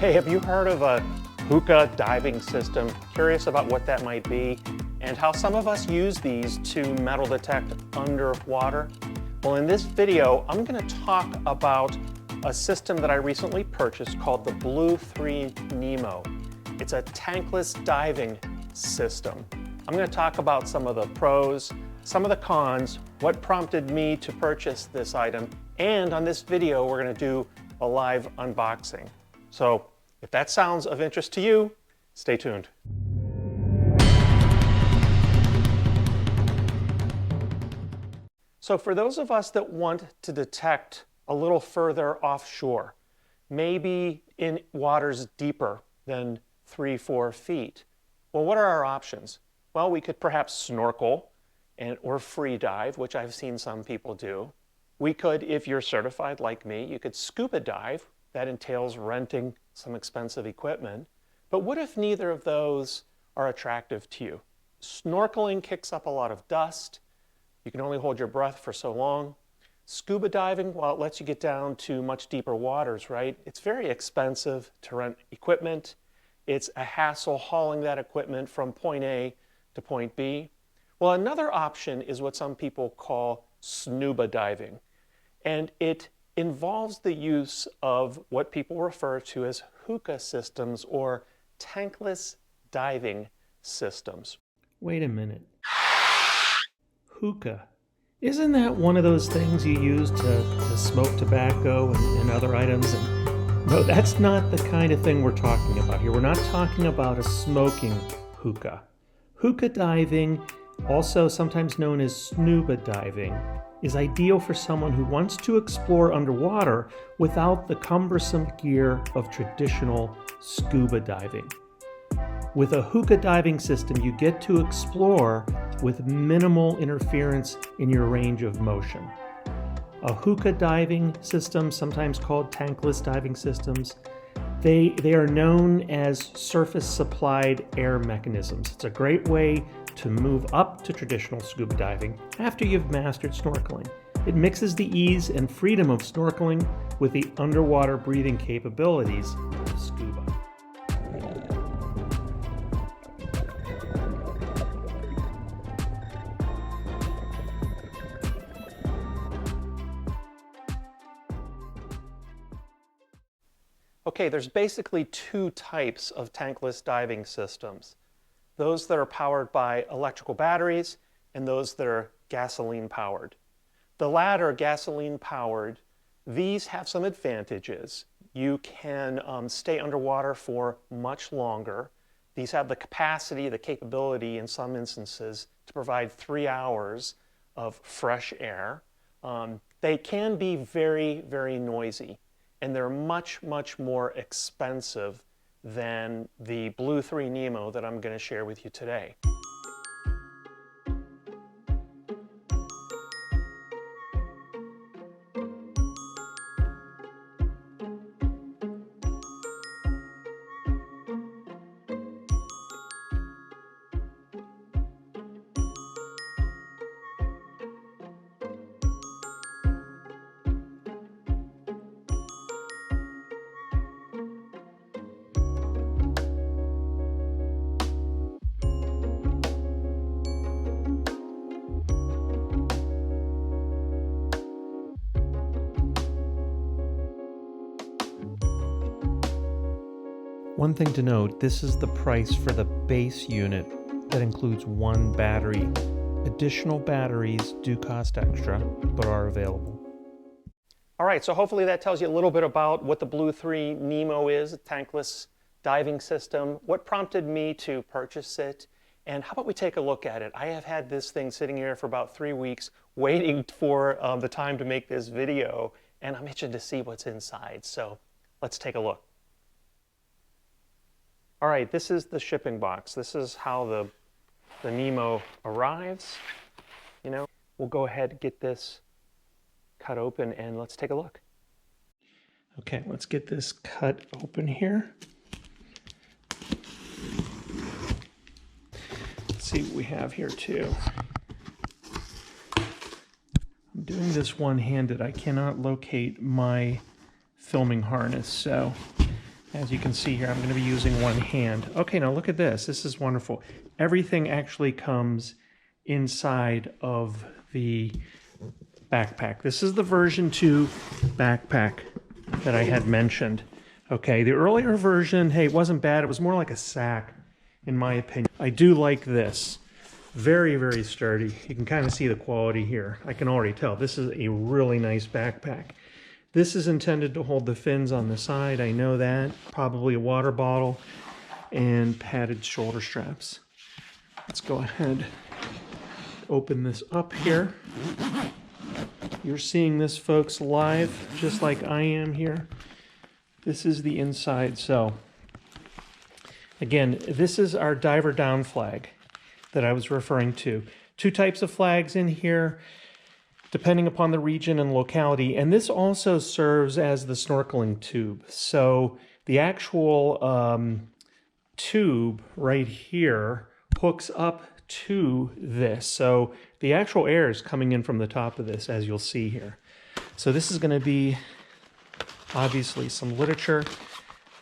Hey, have you heard of a Hookah diving system? Curious about what that might be and how some of us use these to metal detect underwater? Well, in this video, I'm going to talk about a system that I recently purchased called the Blue3 Nemo. It's a tankless diving system. I'm going to talk about some of the pros, some of the cons, what prompted me to purchase this item, and on this video, we're going to do a live unboxing. So if that sounds of interest to you, stay tuned. So for those of us that want to detect a little further offshore, maybe in waters deeper than 3-4 feet, well, what are our options? Well, we could perhaps snorkel or free dive, which I've seen some people do. We could, if you're certified like me, you could scuba dive. That entails renting some expensive equipment. But what if neither of those are attractive to you? Snorkeling kicks up a lot of dust. You can only hold your breath for so long. Scuba diving, well, it lets you get down to much deeper waters, right? It's very expensive to rent equipment. It's a hassle hauling that equipment from point A to point B. Well, another option is what some people call snuba diving. And it involves the use of what people refer to as Hookah systems or tankless diving systems. Wait a minute. Hookah. Isn't that one of those things you use to smoke tobacco and other items? And no, that's not the kind of thing we're talking about here. We're not talking about a smoking hookah. Hookah diving, also sometimes known as snuba diving, is ideal for someone who wants to explore underwater without the cumbersome gear of traditional scuba diving. With a hookah diving system, you get to explore with minimal interference in your range of motion. A hookah diving system, sometimes called tankless diving systems, they are known as surface-supplied air mechanisms. It's a great way to move up to traditional scuba diving after you've mastered snorkeling. It mixes the ease and freedom of snorkeling with the underwater breathing capabilities of scuba. Okay, there's basically two types of tankless diving systems. Those that are powered by electrical batteries and those that are gasoline powered. The latter, gasoline powered, these have some advantages. You can stay underwater for much longer. These have the capacity, the capability in some instances to provide 3 hours of fresh air. They can be very, very noisy, and they're much, much more expensive than the Blue3 Nemo that I'm going to share with you today. One thing to note, this is the price for the base unit that includes one battery. Additional batteries do cost extra, but are available. All right, so hopefully that tells you a little bit about what the Blue3 Nemo is, a tankless diving system, what prompted me to purchase it, and how about we take a look at it. I have had this thing sitting here for about 3 weeks waiting for the time to make this video, and I'm itching to see what's inside, so let's take a look. All right, this is the shipping box. This is how the Nemo arrives. You know, we'll go ahead and get this cut open and let's take a look. Okay, let's get this cut open here. Let's see what we have here too. I'm doing this one-handed. I cannot locate my filming harness, so As you can see here, I'm going to be using one hand. Okay, now look at this. This is wonderful. Everything actually comes inside of the backpack. This is the version 2 backpack that I had mentioned. Okay, the earlier version, hey, it wasn't bad. It was more like a sack, in my opinion. I do like this. Very, very sturdy. You can kind of see the quality here. I can already tell. This is a really nice backpack. This is intended to hold the fins on the side. I know that. Probably a water bottle and padded shoulder straps. Let's go ahead, open this up here. You're seeing this, folks, live, just like I am here. This is the inside. So again, this is our diver down flag that I was referring to. 2 types of flags in here, depending upon the region and locality. And this also serves as the snorkeling tube. So the actual tube right here hooks up to this. So the actual air is coming in from the top of this, as you'll see here. So this is going to be obviously some literature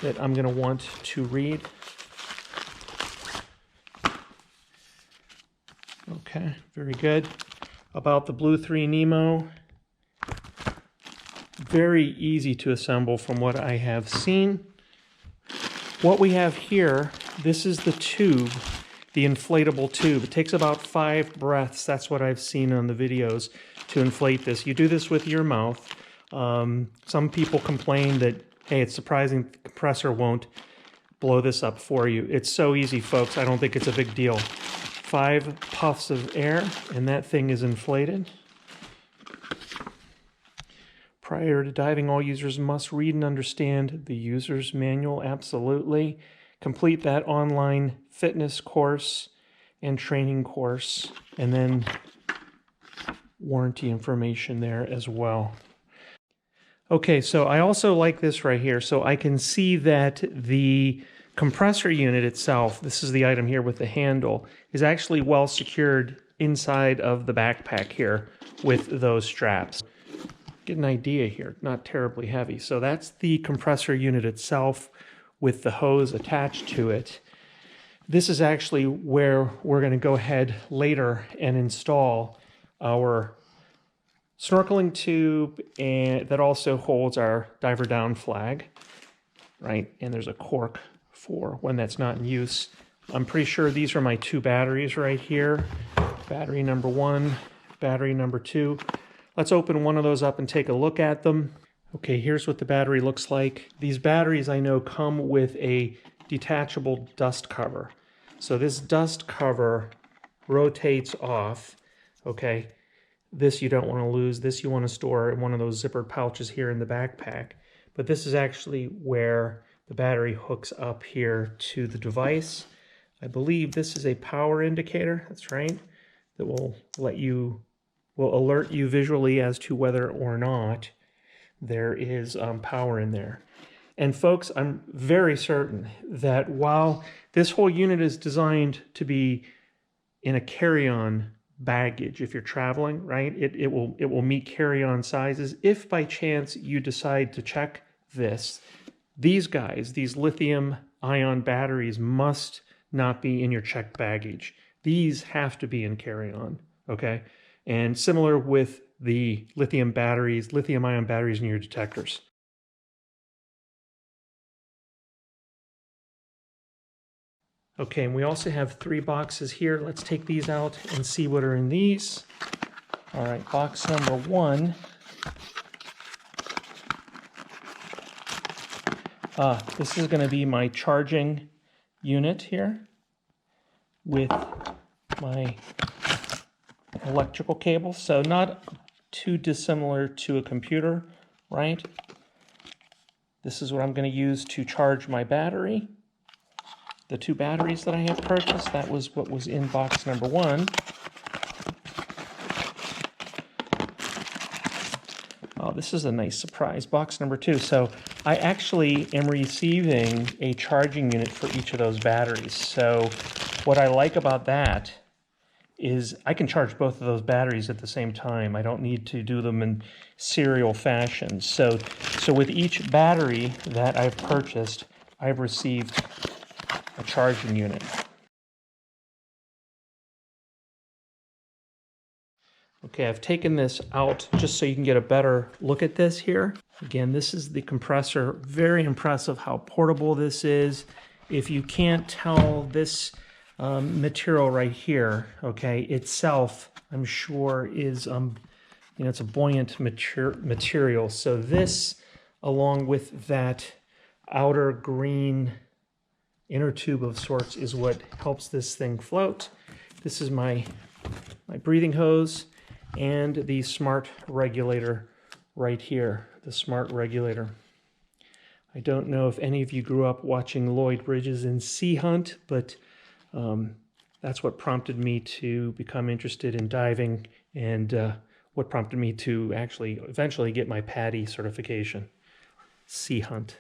that I'm going to want to read. Okay, very good. About the Blue3 Nemo. Very easy to assemble from what I have seen. What we have here, this is the tube, the inflatable tube. It takes about 5 breaths. That's what I've seen on the videos to inflate this. You do this with your mouth. Some people complain that, hey, it's surprising the compressor won't blow this up for you. It's so easy, folks. I don't think it's a big deal. 5 puffs of air, and that thing is inflated. Prior to diving, all users must read and understand the user's manual. Absolutely. Complete that online fitness course and training course, and then warranty information there as well. Okay, so I also like this right here. So I can see that the compressor unit itself, this is the item here with the handle, is actually well secured inside of the backpack here with those straps. Get an idea here, not terribly heavy. So that's the compressor unit itself with the hose attached to it. This is actually where we're going to go ahead later and install our snorkeling tube, and that also holds our diver down flag, right? And there's a cork for when that's not in use. I'm pretty sure these are my 2 batteries right here. Battery number 1, battery number 2. Let's open one of those up and take a look at them. Okay, here's what the battery looks like. These batteries, I know, come with a detachable dust cover. So this dust cover rotates off, okay? This you don't want to lose. This you want to store in one of those zippered pouches here in the backpack. But this is actually where the battery hooks up here to the device. I believe this is a power indicator, that's right, that will alert you visually as to whether or not there is power in there. And folks, I'm very certain that while this whole unit is designed to be in a carry-on baggage, if you're traveling, right, it will meet carry-on sizes. If by chance you decide to check this, these guys, these lithium-ion batteries must not be in your checked baggage. These have to be in carry-on, okay? And similar with the lithium batteries, lithium-ion batteries in your detectors. Okay, and we also have 3 boxes here. Let's take these out and see what are in these. All right, box number 1. This is going to be my charging unit here with my electrical cable. So not too dissimilar to a computer, right? This is what I'm going to use to charge my battery. The 2 batteries that I have purchased, that was what was in box number 1. Oh, this is a nice surprise, box number 2. So I actually am receiving a charging unit for each of those batteries. So what I like about that is I can charge both of those batteries at the same time. I don't need to do them in serial fashion. So with each battery that I've purchased, I've received a charging unit. Okay, I've taken this out just so you can get a better look at this here. Again, this is the compressor. Very impressive how portable this is. If you can't tell, this material right here, okay, itself, I'm sure is, it's a buoyant material. So this, along with that outer green inner tube of sorts, is what helps this thing float. This is my breathing hose and the smart regulator right here, the smart regulator. I don't know if any of you grew up watching Lloyd Bridges in Sea Hunt, but that's what prompted me to become interested in diving, and what prompted me to actually eventually get my PADI certification, Sea Hunt.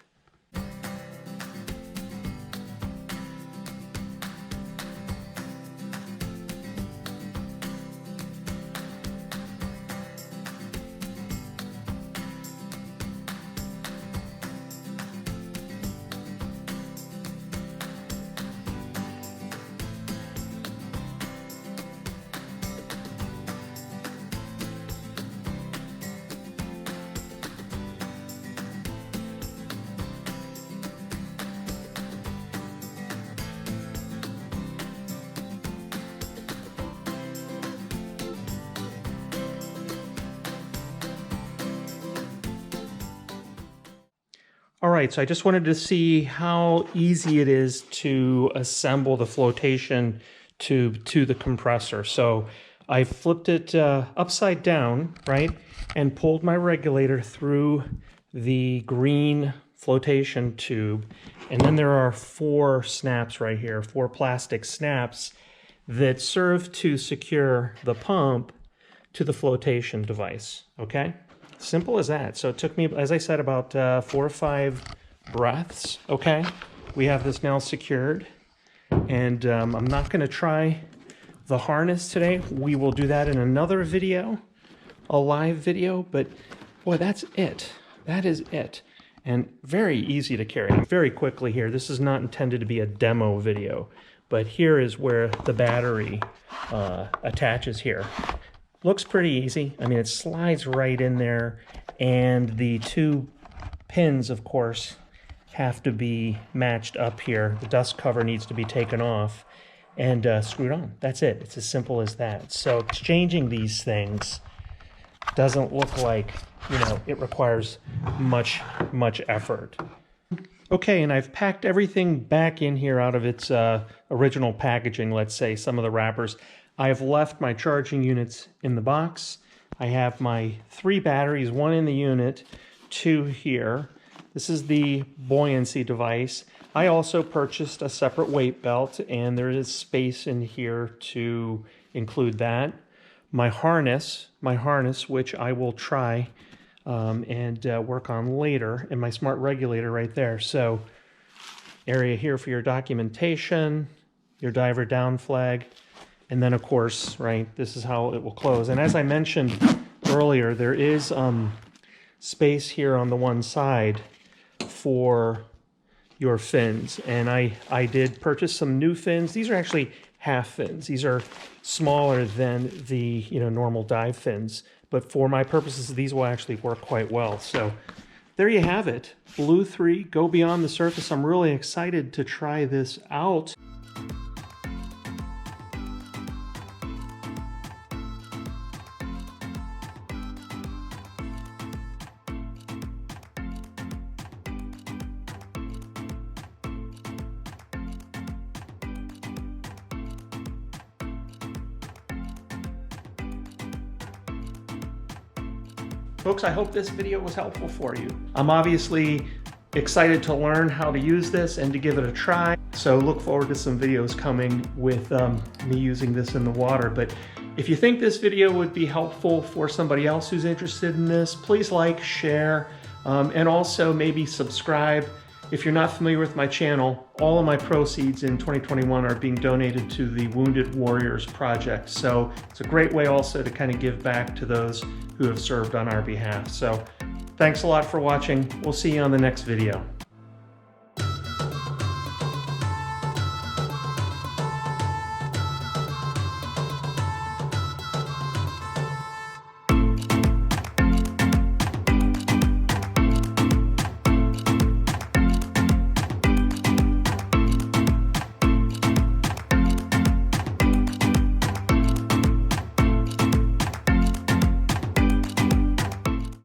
All right, so I just wanted to see how easy it is to assemble the flotation tube to the compressor. So I flipped it upside down, right, and pulled my regulator through the green flotation tube. And then there are 4 snaps right here, 4 plastic snaps that serve to secure the pump to the flotation device, okay? Simple as that. So it took me, as I said, about 4 or 5 breaths. Okay, we have this now secured, and I'm not going to try the harness today. We will do that in another video, a live video, but boy, that's it. That is it. And very easy to carry. Very quickly here, this is not intended to be a demo video, but here is where the battery attaches here. Looks pretty easy. I mean, it slides right in there, and the 2 pins, of course, have to be matched up here. The dust cover needs to be taken off and screwed on. That's it. It's as simple as that. So exchanging these things doesn't look like, it requires much effort. Okay, and I've packed everything back in here out of its original packaging, let's say, some of the wrappers. I've left my charging units in the box. I have my 3 batteries, 1 in the unit, 2 here. This is the buoyancy device. I also purchased a separate weight belt, and there is space in here to include that. My harness, which I will try and work on later, and my smart regulator right there. So area here for your documentation, your diver down flag, and then of course, right, this is how it will close. And as I mentioned earlier, there is space here on the one side for your fins. And I did purchase some new fins. These are actually half fins. These are smaller than the normal dive fins. But for my purposes, these will actually work quite well. So there you have it. Blue3, go beyond the surface. I'm really excited to try this out. Folks, I hope this video was helpful for you. I'm obviously excited to learn how to use this and to give it a try. So look forward to some videos coming with me using this in the water. But if you think this video would be helpful for somebody else who's interested in this, please like, share, and also maybe subscribe. If you're not familiar with my channel, all of my proceeds in 2021 are being donated to the Wounded Warriors Project. So it's a great way also to kind of give back to those who have served on our behalf. So thanks a lot for watching. We'll see you on the next video.